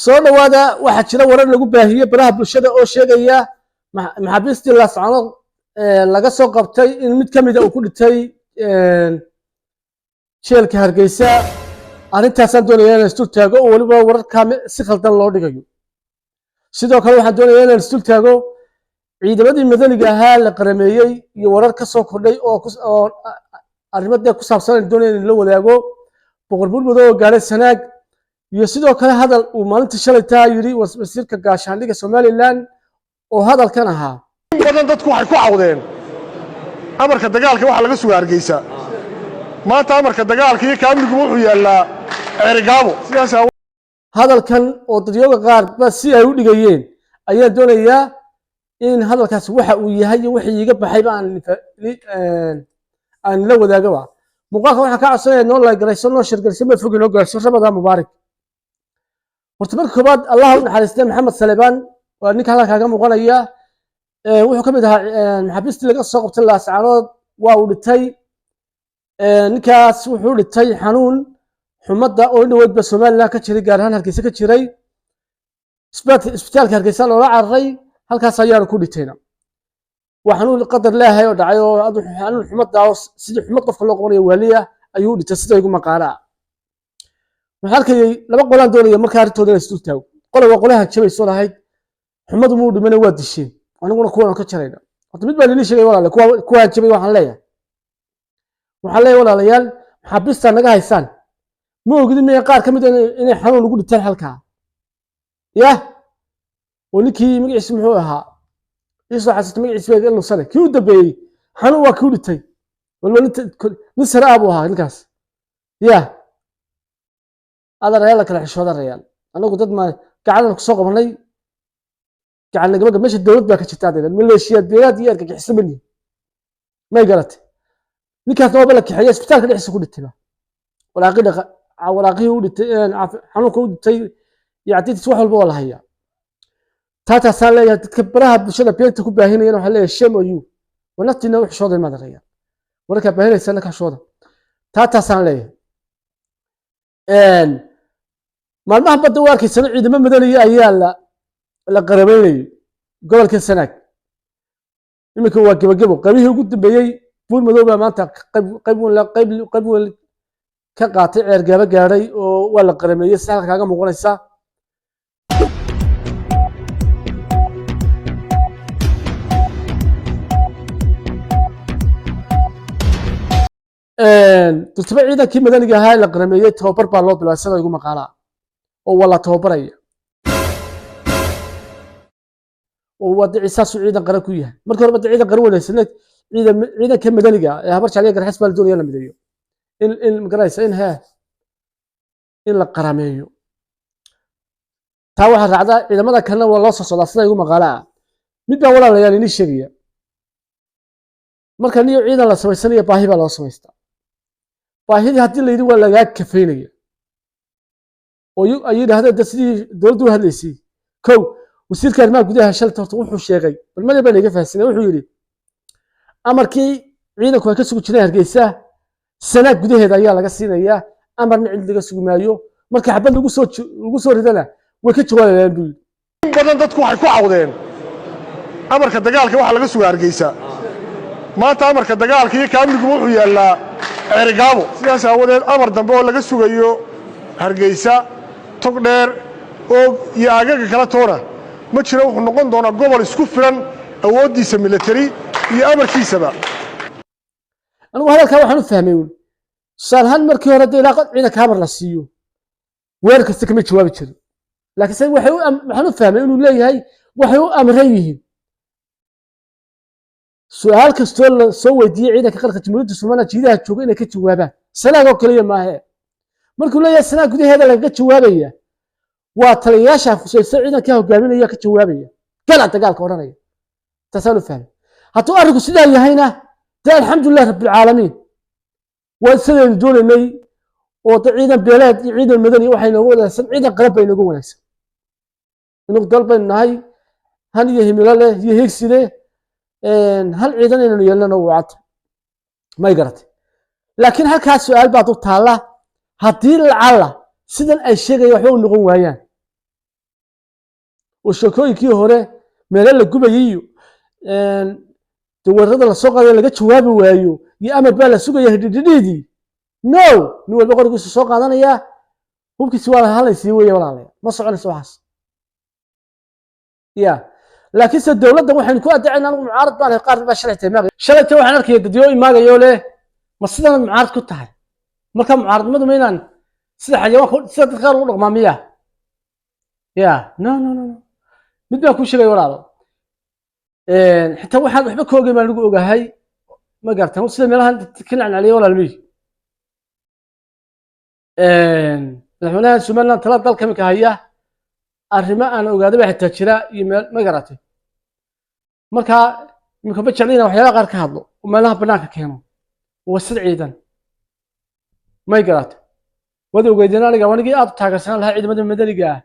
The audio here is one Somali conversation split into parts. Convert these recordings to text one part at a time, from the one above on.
soo dhawaada waxa jira warar lagu baahiyay baraha bulshada oo sheegaya maxaabiistii la socdo laga soo qabtay in mid kamid ah uu ku dhintay jeelka Hargeysa arintaas aan doonayaa inaan isku taago oo waliba wararka si khaldan loo dhigayo sidoo kale waxaan doonayaa inaan isku taago ciidamadii madaniga ahaa la qarameeyay iyo warar ka soo kordhay oo arrimada ku saabsan doonayaan in la wadaago boqor burbudo oo gaaray Sanaag iyo sidoo kale hadal uu maalintii shalay taa yiri wasiirka gaashaandhigga Somaliland oo hadalkan ahaa badan dadku waxay ku cawdeen amarka dagaalka waxa laga soo Hargeysa maanta amarka dagaalka iyo kaamilku wuxuu yaalaa Ceerigaabo sidaas hadalkan oo dadyoga qaar ba si ay u dhigayeen ayaa doonaya in hadalkaas waxa uu yahay wixii iga baxay baan aan la wadaago muuqaalka waxa ka codsanaya noo la garayso noo shirgalsay ma fogino gaarso Ramadaan mubaarak horta marka koobaad Allah u naxariistay Maxamed Salebaan waa ninka halka ka muuqanaya wuxuu kamid ahaa maxaabiistii laga soo qabtay Laascaanood waa uu dhintay ninkaas wuxuu dhintay xanuun xumada oo dhaweydba Somaliland ka jiray gaar ahaan Hargeysa ka jiray isbitaalka Hargeysa loo cararay halkaas ayaan ku dhintayna waxaanu qadar leeyahay oo dhacay oo xanuun xumada sidii xumad qofka loo qabanayo waliya ayuu dhintay sida igu maqaalaa waxa arkay laba qolaan doonaya marka arintooda isku taago qolaba qolaha jabayso lahayd xumadu muu dhimana waa dishay aniguna kuwan ka jarayna horta mid baa lii sheegay walaal kuwa jabay waxaan leeyahay walaalayaal maxaabiista naga haysaan ma ogidin inay qaar kamid inay xanuun ugu dhintaan halka oo ninkii magaciisa muxuu ahaa isoo xasatay magaciisa bay inuu sare kii u dambeeyay xanuun waa kii u dhintay walba nin sare abu ahaa ninkaas adeer la kala xishooda reeyaan anagu dad ma gacan ku soo qabanay gacan gabadha meesha dawlad baa ka jirta adeer maleeshiyad beelad iyo arka xisbani ma garatay ninkaas oo bala kaxeeyay isbitaalka dhexdiisa ku dhintay walaaqii u dhintay xanuunka u dhintay yaactiis wax walba wala haya taata saaleeyahay dadka baraha bulshada beenta ku baahinayaan waxa leeyahay shame you wanaftina wax shooday ma dareeya warka baahinaysan ka shooda taata saaleeyahay maalmaha badda waarkiisana ciidamo madaniga ayaa la qarameeyay gobolka Sanaag imika waa gabagabo qabihii ugu dambeeyay buur madooba maanta qayb ka qaatay Ceergaabo gaaray oo waa la qarameeyay saxal kaaga muuqanaysa dadka ciidankii madaniga ahaa la qarameeyay tababar baa loo bilaabay sida igu maqaalaa oo wala tababaraya oo wada ciisaas ciidan qaran ku yahay markii hore ciidan qaran wanaagsan ciidanka madaniga ee habar jacayl garxas baa doonaya la mideeyo in magaraysa in la qarameeyo taa waxa raacda ciidamada kalena waa loo soo socdaa sida igu maqaalaa mid baa walaalayaal inii sheegaya marka niyo ciidan la sameysanayo baahi baa loo sameystaa baahidii hadii la yiri waa laga kafeynaya oo ay yiraahdeen sidii dawladdu hadlaysay kow wasiirka arrimaha gudaha shalta wuxuu sheegay bal ma baan iga faahfaahsanay wuxuu yiri amarkii ciidanku ay ka sugu jireen Hargeysa Sanaag gudaheeda ayaa laga siinayaa amarna cid laga sugmaayo marka xabad lagu soo ridana way ka jawaabayaan buu badan dadku waxay ku cawdeen amarka dagaalka waxa laga soo Hargeysa maanta amarka dagaalka iyo kaamilku wuxuu yaalaa Ceerigaabo sidaas awadeed amar dambe oo laga sugayo Hargeysa tog dheer oo iyo agaga kala toona ma jiro wuxuu noqon doonaa gobol isku filan awoodiisa military iyo amarkiisaba anigu hadalka waxaan u fahmay shalhan markii hore deeqad ciidanka amar la siiyo weer kasta kama jawaabi jirin laakiin say waxaan u fahmay inuu leeyahay waxay u amran yihiin su'aal kasta la soo weydiiyay ciidanka qaranka Jamhuuriyadda Soomaaliya jiidaha jooga inay ka jawaabaan Sanaag oo kaliya ma aha markuu leeyahay Sanaag gudaheeda laga jawaabaya waa taliyaasha khusaysan ciidanka hogaaminaya ka jawaabaya kala dagaalka oranaya taasaan u fahmay hadduu arinku sidaa yahayna taa alxamdulillah rabbil caalamiin waa sideen doonaynay oo ciidan beeleed iyo ciidan madani waxay noogu wanaagsan ciidan qarab bay noogu wanaagsan inuu dalban nahay han iyo himilo leh iyo heegside hal ciidan inuu yeelano wacad ma garatay laakiin halkaas su'aal baad u taala haddii lacala sidan ay sheegayaan waxba u noqon waayaan sheekooyinkii hore meelo la gubayiyo dawarada la soo qaaday laga jawaabi waayo iyo amar baa la sugaya hidhidhidii no nin walba qorigiisu soo qaadanaya hubkiisi waa halaysii weeye walaalayaal ma soconayso waxaas ya laakiin se dowladda waxaynu ku addacaynaa anigu mucaarad baan qaar baa shalayta waxaan arkaya dadyo imaagayo leh ma sidan mucaarad ku tahay marka mucaaradnimadu ma inaan sida xayawaanka sida dadka qaar ugu dhaqmaa miya ya no mid baan ku sheegay walaalo xitaa waxaan waxba ka ogeyn baan anigu ogahay ma gartan sida meelahan ka nacnacliya walaalmey madaxweynaha somaliland tala dalka imika haya arrimo aan ogaaday baa xitaa jira iyo meel ma garatay marka imika ma jeclayna waxyaalaha qaar ka hadlo oo meelaha banaanka keeno waa sid ciidan may garatay wada ogeydeen aniga wanigii aad u taageersanaan lahaa ciidamada madaniga ah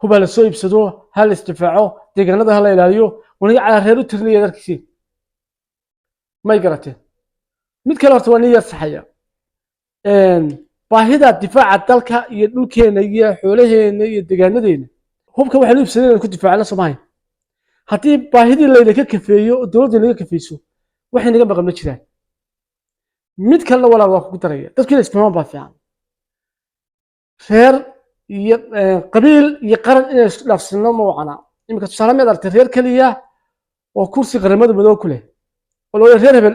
hubaa la soo iibsado ha la isdifaaco deegaanada ha la ilaaliyo wanigii calareer u tirnaya darkiisii may garatay mid kale horta waa nin yar saxaya baahida difaaca dalka iyo dhulkeena iyo xoolaheena iyo deegaanadeena hubka waxaan u iibsaday inaan ku difaacno Soomaaliya haddii baahidii layna ka kafeeyo oo dowladda laga kafeeyso waxay naga maqan ma jiraan mid kale walaal waa ku daraya dadkii isfahmaan baa fiican reer iyo qabiil iyo qaran inay isku dhaafsano ma wacana imika tusaale mid aragtay reer kaliya oo kursi qaramada madow ku leh oo reer hebel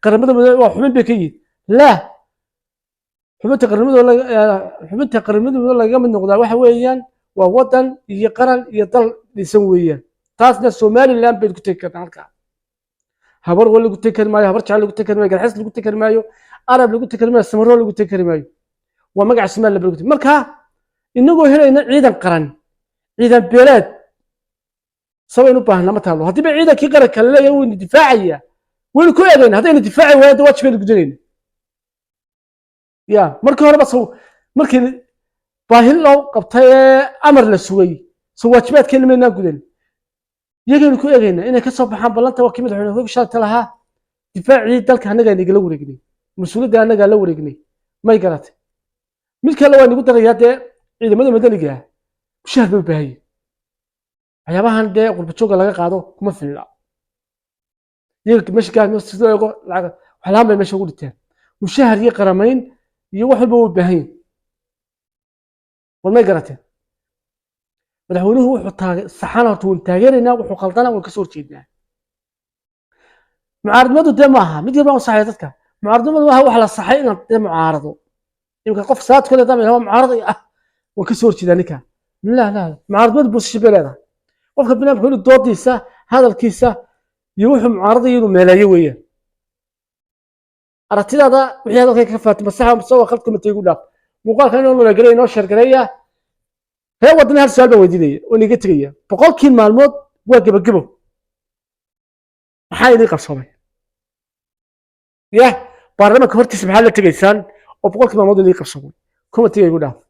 qaramada madow waa xubin bay ka yihiin la xubinta qaramada madow laga mid noqdaa waxa weeyaan waa wadan iyo qaran iyo dal dhisan weeyaan taasna Somaliland bay ku tagi kartaa halka habar wal lagu tagi kari maayo habar jacayl lagu tagi kari maayo garxas lagu tagi kari maayo arab lagu tagi kari maayo samaro lagu tagi kari maayo waa magaca Somaliland lagu tagi marka inagoo helayna ciidan qaran ciidan beeleed sabaynu baahnaa ma taalo haddii ciidankii qaranka la leeyahay uu difaacaya waynu ku eegayna haddaynu difaaci waaydo waajibkeenu gudanayna ya markii hore bas markii baahi loo qabtay amar la sugay soo waajibaadkeena meena gudan iyagana ku eegayna inay ka soo baxaan ballanta waa kimid xubin hog shaqo lahaa difaacii dalka anaga inagala wareegnay mas'uuliyadda anaga la wareegnay may garatay mid kale waa nagu daraya dee ciidamada madaniga ah mushahar bay baahay waxyaabahan dee qurba jooga laga qaado kuma filna iyaga meesha gaar sidoo eego lacag waxlaan bay meesha ugu dhiteen mushahar iyo qaramayn iyo wax walba u baahan walma garatay madaxweynuhu wuxuu saxan horta uu taageerayna wuxuu qaldana uu ka soo jeednaa mucaaradnimadu dee maaha mid yar baan u saxay dadka mucaaradnimadu waa wax la saxay in dee mucaarado imka qof saad kale dama yahay mucaarad ah oo ka soo jeedaa ninka la mucaaradnimadu buu shibeleeda qofka binaadamku inuu doodiisa hadalkiisa iyo wuxuu mucaaradayo inuu meelayo weeyaan aragtidaada wixii hadalka ka faatimo saxa soo qalad ma teegu dhaaf muuqaalka inuu la galay inoo shargareeya هي ودنا هالسؤال بوديني ونيجي بقول كل معلومات واجب أجيبه حاجة قصبة يا برنامج كفرت سبحان الله تجيسان وبقول كل معلومات اللي قصبة كم تيجي يقولها